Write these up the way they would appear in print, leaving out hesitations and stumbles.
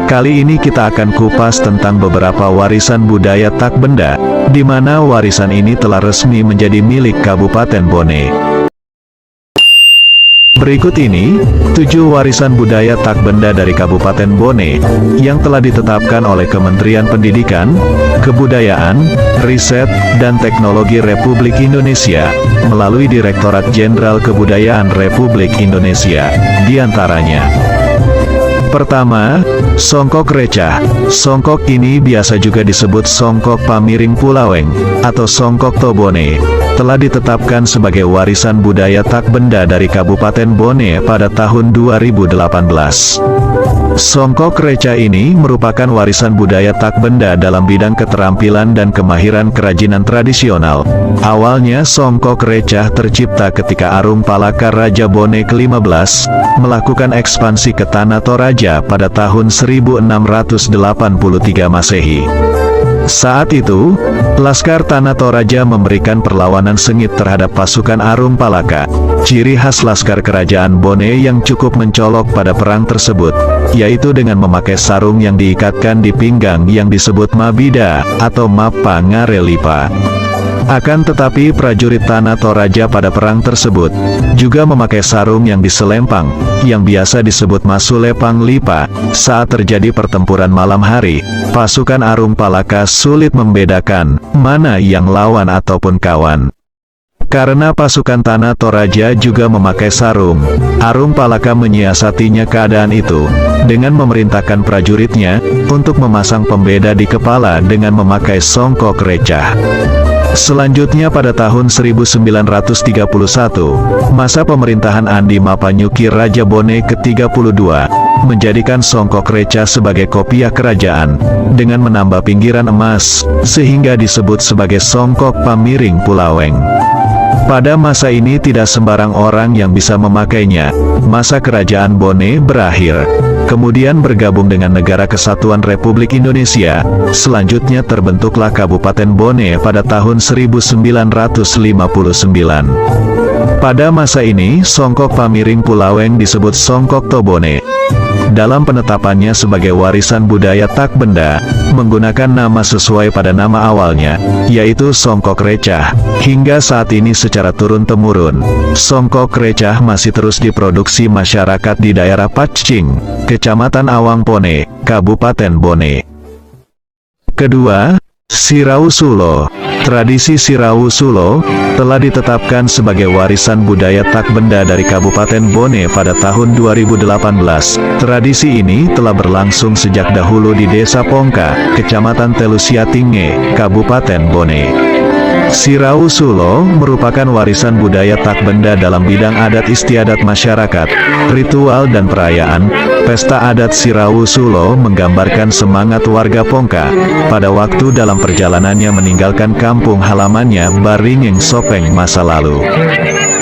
Kali ini kita akan kupas tentang beberapa warisan budaya tak benda, di mana warisan ini telah resmi menjadi milik Kabupaten Bone. Berikut ini, 7 warisan budaya tak benda dari Kabupaten Bone, yang telah ditetapkan oleh Kementerian Pendidikan, Kebudayaan, Riset, dan Teknologi Republik Indonesia, melalui Direktorat Jenderal Kebudayaan Republik Indonesia, diantaranya. Pertama, Songkok Recah. Songkok ini biasa juga disebut Songkok Pamiring Pulaweng, atau Songkok Tobone, telah ditetapkan sebagai warisan budaya tak benda dari Kabupaten Bone pada tahun 2018. Songkok Recah ini merupakan warisan budaya tak benda dalam bidang keterampilan dan kemahiran kerajinan tradisional. Awalnya Songkok Recah tercipta ketika Arung Palaka Raja Bone ke-15 melakukan ekspansi ke Tanah Toraja pada tahun 1683 Masehi. Saat itu, Laskar Tanah Toraja memberikan perlawanan sengit terhadap pasukan Arung Palaka. Ciri khas Laskar Kerajaan Bone yang cukup mencolok pada perang tersebut, yaitu dengan memakai sarung yang diikatkan di pinggang yang disebut mabida, atau mapa ngarelipa. Akan tetapi prajurit Tanah Toraja pada perang tersebut, juga memakai sarung yang diselempang, yang biasa disebut masulepang lipa. Saat terjadi pertempuran malam hari, pasukan Arung Palaka sulit membedakan, mana yang lawan ataupun kawan. Karena pasukan Tanah Toraja juga memakai sarung, Arung Palaka menyiasatinya keadaan itu, dengan memerintahkan prajuritnya, untuk memasang pembeda di kepala dengan memakai songkok recah. Selanjutnya pada tahun 1931, masa pemerintahan Andi Mapanyuki Raja Bone ke-32, menjadikan songkok recah sebagai kopiah kerajaan, dengan menambah pinggiran emas, sehingga disebut sebagai songkok Pamiring Pulaweng. Pada masa ini tidak sembarang orang yang bisa memakainya. Masa kerajaan Bone berakhir. Kemudian bergabung dengan Negara Kesatuan Republik Indonesia. Selanjutnya terbentuklah Kabupaten Bone pada tahun 1959. Pada masa ini, Songkok Pamiring Pulaweng disebut Songkok Tobone. Dalam penetapannya sebagai warisan budaya tak benda, menggunakan nama sesuai pada nama awalnya, yaitu Songkok Recah. Hingga saat ini secara turun-temurun, Songkok Recah masih terus diproduksi masyarakat di daerah Pacing, Kecamatan Awang Pone, Kabupaten Bone. Kedua, Sirau Sulo. Tradisi Sirau Sulo telah ditetapkan sebagai warisan budaya tak benda dari Kabupaten Bone pada tahun 2018. Tradisi ini telah berlangsung sejak dahulu di Desa Pongka, Kecamatan Telusiatinge, Kabupaten Bone. Sirau Sulo merupakan warisan budaya tak benda dalam bidang adat istiadat masyarakat, ritual dan perayaan. Pesta adat Sirau Sulo menggambarkan semangat warga Pongka pada waktu dalam perjalanannya meninggalkan kampung halamannya Baringeng Sopeng masa lalu.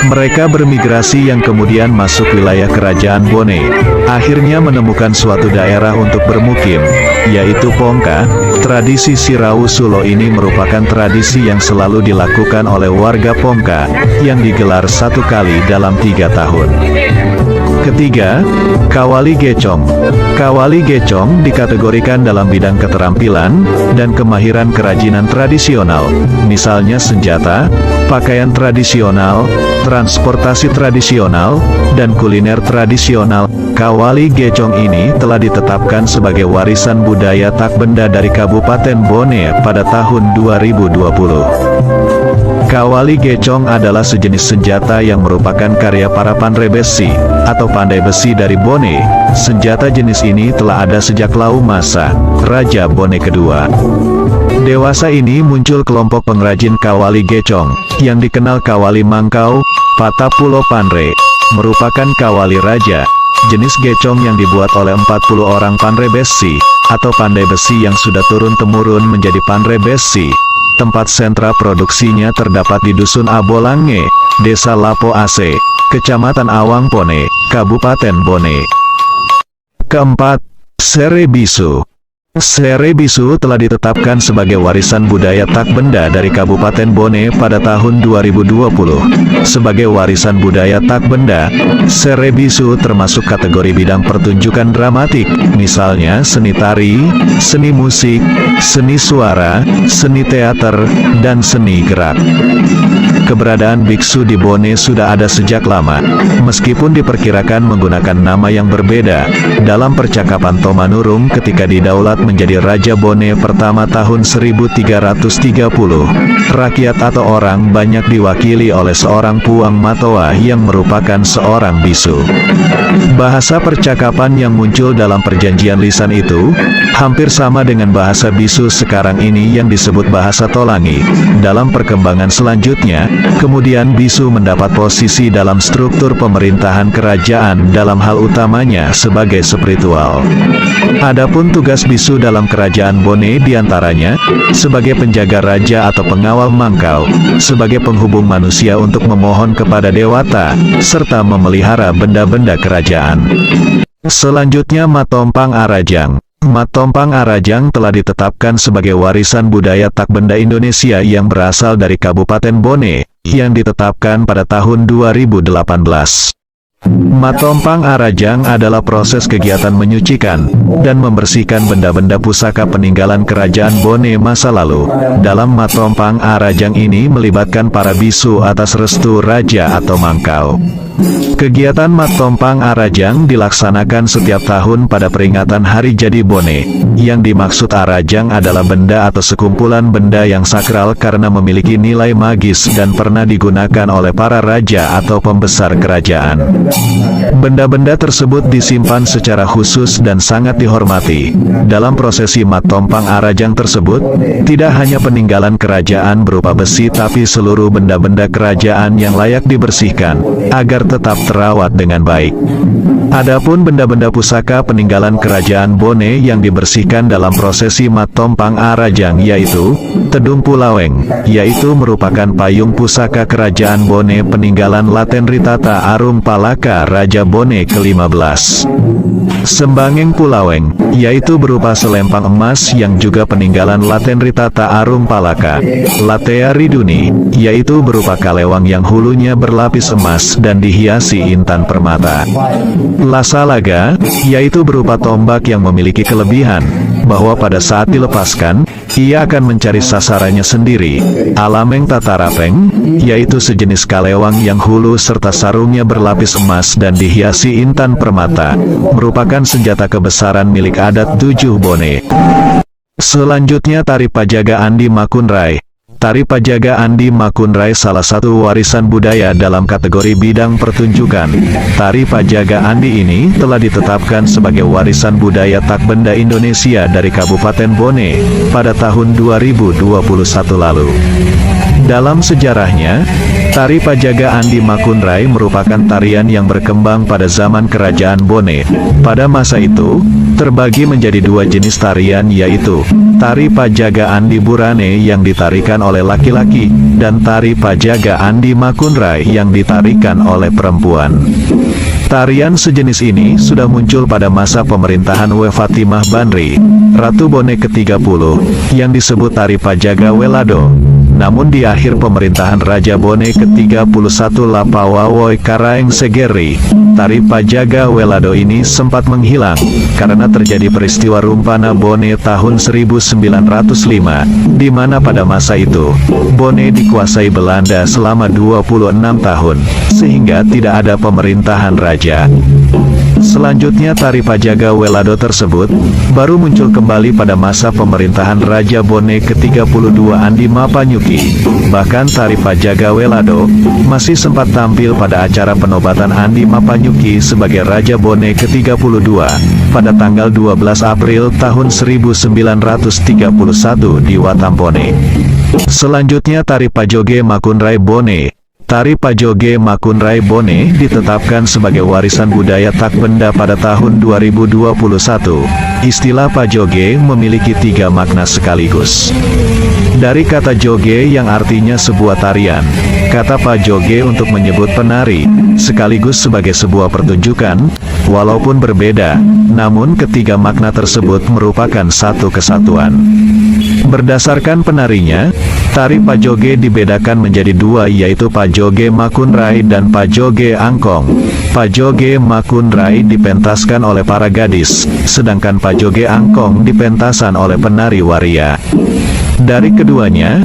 Mereka bermigrasi yang kemudian masuk wilayah kerajaan Bone, akhirnya menemukan suatu daerah untuk bermukim, yaitu Pongka. Tradisi Sirau Sulo ini merupakan tradisi yang selalu dilakukan oleh warga Pongka, yang digelar 1 kali dalam 3 tahun. Ketiga, Kawali Gecong. Kawali Gecong dikategorikan dalam bidang keterampilan dan kemahiran kerajinan tradisional, misalnya senjata, pakaian tradisional, transportasi tradisional, dan kuliner tradisional. Kawali Gecong ini telah ditetapkan sebagai warisan budaya tak benda dari Kabupaten Bone pada tahun 2020. Kawali Gecong adalah sejenis senjata yang merupakan karya para pandai besi, atau pandai besi dari Bone. Senjata jenis ini telah ada sejak lau masa Raja Bone kedua. Dewasa ini muncul kelompok pengrajin Kawali Gecong, yang dikenal Kawali Mangkau, Patapulo Pandre, merupakan kawali raja. Jenis gecong yang dibuat oleh 40 orang pandai besi, atau pandai besi yang sudah turun-temurun menjadi pandai besi. Tempat sentra produksinya terdapat di Dusun Abolange, Desa Lapo Ase, Kecamatan Awang Pone, Kabupaten Bone. Keempat, Serebisu. Sere Bisu telah ditetapkan sebagai warisan budaya tak benda dari Kabupaten Bone pada tahun 2020. Sebagai warisan budaya tak benda, Sere Bisu termasuk kategori bidang pertunjukan dramatik, misalnya seni tari, seni musik, seni suara, seni teater, dan seni gerak. Keberadaan biksu di Bone sudah ada sejak lama, meskipun diperkirakan menggunakan nama yang berbeda. Dalam percakapan Tomanurung ketika didaulat menjadi Raja Bone pertama tahun 1330, rakyat atau orang banyak diwakili oleh seorang Puang Matoa yang merupakan seorang bisu. Bahasa percakapan yang muncul dalam perjanjian lisan itu hampir sama dengan bahasa bisu sekarang ini yang disebut bahasa Tolangi. Dalam perkembangan selanjutnya, kemudian bisu mendapat posisi dalam struktur pemerintahan kerajaan dalam hal utamanya sebagai spiritual. Adapun tugas bisu dalam kerajaan Bone diantaranya sebagai penjaga raja atau pengawal mangkal, sebagai penghubung manusia untuk memohon kepada dewata, serta memelihara benda-benda kerajaan. Selanjutnya Matompang Arajang. Matompang Arajang telah ditetapkan sebagai warisan budaya tak benda Indonesia yang berasal dari Kabupaten Bone, yang ditetapkan pada tahun 2018. Matompang Arajang adalah proses kegiatan menyucikan dan membersihkan benda-benda pusaka peninggalan kerajaan Bone masa lalu. Dalam Matompang Arajang ini melibatkan para bisu atas restu raja atau mangkal. Kegiatan Matompang Arajang dilaksanakan setiap tahun pada peringatan Hari Jadi Bone. Yang dimaksud Arajang adalah benda atau sekumpulan benda yang sakral karena memiliki nilai magis dan pernah digunakan oleh para raja atau pembesar kerajaan. Benda-benda tersebut disimpan secara khusus dan sangat dihormati. Dalam prosesi Matompang Arajang tersebut, tidak hanya peninggalan kerajaan berupa besi tapi seluruh benda-benda kerajaan yang layak dibersihkan, agar tetap terawat dengan baik. Adapun benda-benda pusaka peninggalan kerajaan Bone yang dibersihkan dalam prosesi Matompang Arajang yaitu Tedung Pulaweng, yaitu merupakan payung pusaka kerajaan Bone peninggalan Laten Ritata Arum Palaka Raja Bone ke-15. Sembangeng Pulaweng, yaitu berupa selempang emas yang juga peninggalan Laten Ritata Arum Palaka. Latea Riduni, yaitu berupa kalewang yang hulunya berlapis emas dan dihiasi intan permata. Lasalaga, yaitu berupa tombak yang memiliki kelebihan, bahwa pada saat dilepaskan, ia akan mencari sasarannya sendiri. Alameng Tatarapeng, yaitu sejenis kalewang yang hulu serta sarungnya berlapis emas dan dihiasi intan permata, merupakan senjata kebesaran milik adat Tujuh Bone. Selanjutnya Tari Pajaga Andi Makunrai. Tari Pajaga Andi Makunrai salah satu warisan budaya dalam kategori bidang pertunjukan. Tari Pajaga Andi ini telah ditetapkan sebagai warisan budaya tak benda Indonesia dari Kabupaten Bone pada tahun 2021 lalu. Dalam sejarahnya, Tari Pajaga Andi Makunrai merupakan tarian yang berkembang pada zaman Kerajaan Bone. Pada masa itu, terbagi menjadi dua jenis tarian yaitu Tari Pajaga Andi Burane yang ditarikan oleh laki-laki, dan Tari Pajaga Andi Makunrai yang ditarikan oleh perempuan. Tarian sejenis ini sudah muncul pada masa pemerintahan W. Fatimah Banri, Ratu Bone ke-30, yang disebut Tari Pajaga Welado. Namun di akhir pemerintahan Raja Bone ke-31 Lapawawoy Karaeng Segeri, Tari Pajaga Welado ini sempat menghilang, karena terjadi peristiwa Rumpana Bone tahun 1905, di mana pada masa itu, Bone dikuasai Belanda selama 26 tahun, sehingga tidak ada pemerintahan raja. Selanjutnya Tari Pajaga Welado tersebut baru muncul kembali pada masa pemerintahan Raja Bone ke-32 Andi Mapanyuki. Bahkan Tari Pajaga Welado masih sempat tampil pada acara penobatan Andi Mapanyuki sebagai Raja Bone ke-32 pada tanggal 12 April tahun 1931 di Watampone. Selanjutnya Tari Pajoge Makunrai Bone. Tari Pajoge Makunrai Bone ditetapkan sebagai warisan budaya tak benda pada tahun 2021. Istilah Pajoge memiliki 3 makna sekaligus. Dari kata joge yang artinya sebuah tarian, kata Pajoge untuk menyebut penari, sekaligus sebagai sebuah pertunjukan, walaupun berbeda, namun ketiga makna tersebut merupakan satu kesatuan. Berdasarkan penarinya, tari Pajoge dibedakan menjadi 2, yaitu Pajoge Makunrai dan Pajoge Angkong. Pajoge Makunrai dipentaskan oleh para gadis, sedangkan Pajoge Angkong dipentaskan oleh penari waria. Dari keduanya,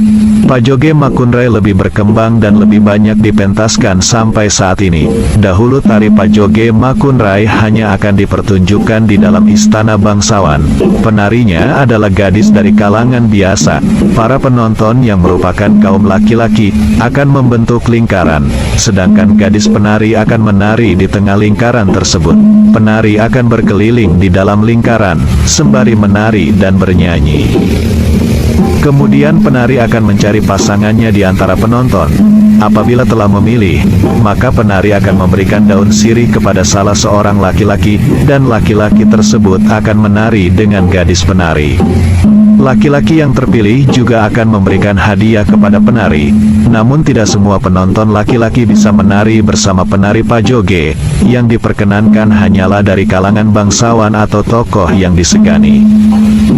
Pajoge Makunrai lebih berkembang dan lebih banyak dipentaskan sampai saat ini. Dahulu tari Pajoge Makunrai hanya akan dipertunjukkan di dalam istana bangsawan. Penarinya adalah gadis dari kalangan biasa. Para penonton yang merupakan kaum laki-laki akan membentuk lingkaran, sedangkan gadis penari akan menari di tengah lingkaran tersebut. Penari akan berkeliling di dalam lingkaran, sembari menari dan bernyanyi. Kemudian penari akan mencari pasangannya di antara penonton. Apabila telah memilih, maka penari akan memberikan daun sirih kepada salah seorang laki-laki, dan laki-laki tersebut akan menari dengan gadis penari. Laki-laki yang terpilih juga akan memberikan hadiah kepada penari. Namun tidak semua penonton laki-laki bisa menari bersama penari Pajoge. Yang diperkenankan hanyalah dari kalangan bangsawan atau tokoh yang disegani.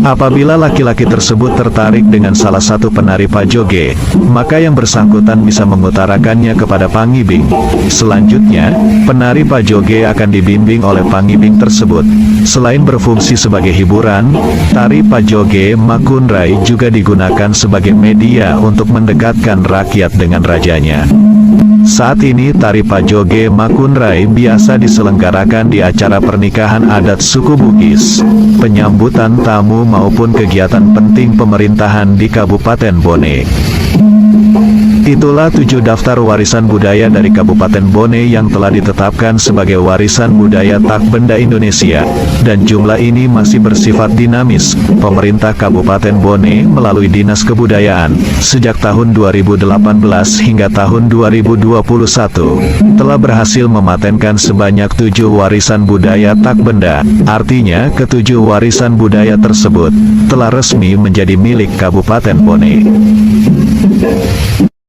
Apabila laki-laki tersebut tertarik dengan salah satu penari Pajoge, maka yang bersangkutan bisa mengutarakannya kepada pangibing. Selanjutnya, penari Pajoge akan dibimbing oleh pangibing tersebut. Selain berfungsi sebagai hiburan, tari Pajoge Makunrai juga digunakan sebagai media untuk mendekatkan rakyat dengan rajanya. Saat ini tari Pajoge Makunrai biasa diselenggarakan di acara pernikahan adat suku Bugis, penyambutan tamu maupun kegiatan penting pemerintahan di Kabupaten Bone. Itulah 7 daftar warisan budaya dari Kabupaten Bone yang telah ditetapkan sebagai warisan budaya tak benda Indonesia, dan jumlah ini masih bersifat dinamis. Pemerintah Kabupaten Bone melalui Dinas Kebudayaan sejak tahun 2018 hingga tahun 2021 telah berhasil mematenkan sebanyak 7 warisan budaya tak benda. Artinya, ke-7 warisan budaya tersebut telah resmi menjadi milik Kabupaten Bone.